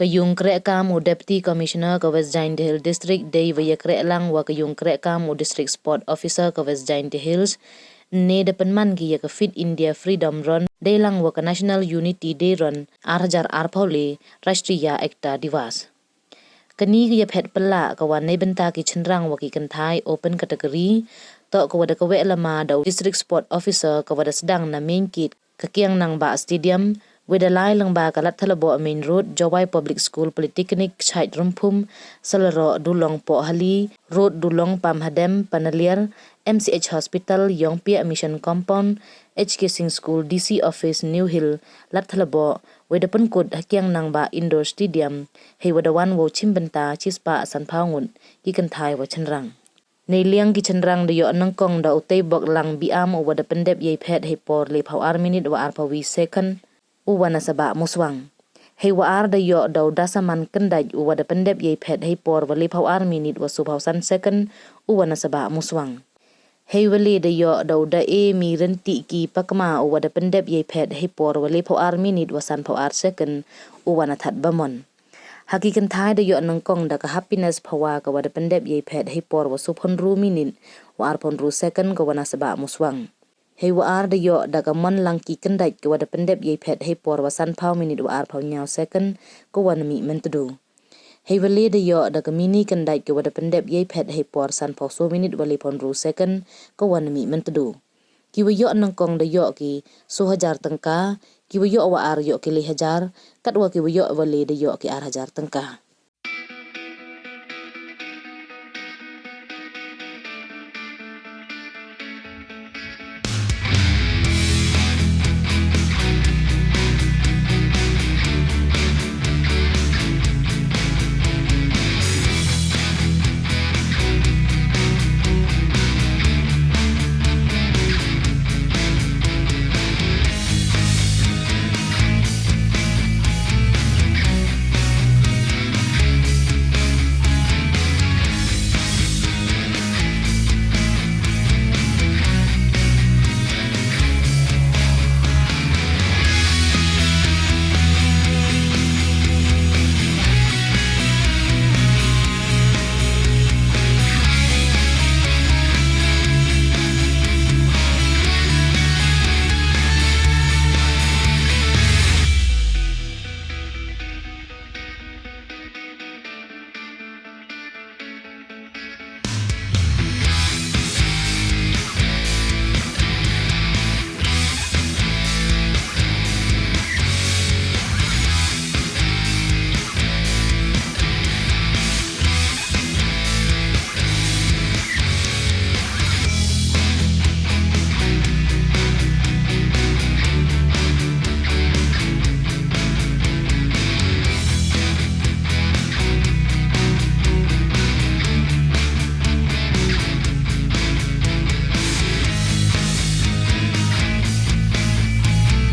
Kayung krek kam u Deputy Commissioner ka West Giant Hill District day vaya krek lang wa kayung krek kam u District Sport Officer ka West Giant Hills ne depan man ki ya ka Fit India Freedom Run day lang wa ka National Unity Day Run 8,000 arpaule Rashtriya Ekta Divas. Kani ki ya phet pala ka wan nei benta ki chenrang wa ki kanthai open category to ka wada ka we lama da District Sport Officer ka wada sedang na main kit ka kiang nang ba stadium weda lai lang ba kalat thalabo main road Jowai Public School Polytechnic Chait Rumpum Salaro Dulong Po Hali Road Dulong Pam Hadem Panalier MCH Hospital Yongpia Mission Compound HK Singh School DC Office New Hill lat thalabo weda penkut hakiang nang ba indoor stadium hei weda wan wo chimbenta chispa san phaungun ki kanthai wa chenrang nei liang ki chenrang de yo nangkong da utei bok lang biam o wada pendep yei phet hei por le phau ar minute wa ar pawi second u wana Sabahmuswang hei wa ar da yo da dasaman kendaj u wada pendep yei phet hei por wa le phau ar minute wa su phau san second u wana Sabahmuswang hei wale da yo da mi renti ki pakma u wada pendep yei phet hei por wa le phau ar minute wa san phau ar second u wana that bamon hakikan thai da yo nangkong da ka happiness phawa ka wada pendep yei phet hei por wa su phon ru minute wa ar phon ru second ka wana Sabahmuswang hei wa ar da yo da ka mon lang ki kendaj ka wada pendep yei phet hei por wa san phau minute wa ar phau nyau second ka wana mi mentudu hei wale da yo da ka mini kendaj ka wada pendep yei phet hei por san phau so minute wa le phon ru second ka wana mi mentudu ki wa yo nangkong da yo ki 1,000 tangka ki wa yo wa ar yo ki 1,000 kat wa ki wa yo wale da yo ki 8,000 tangka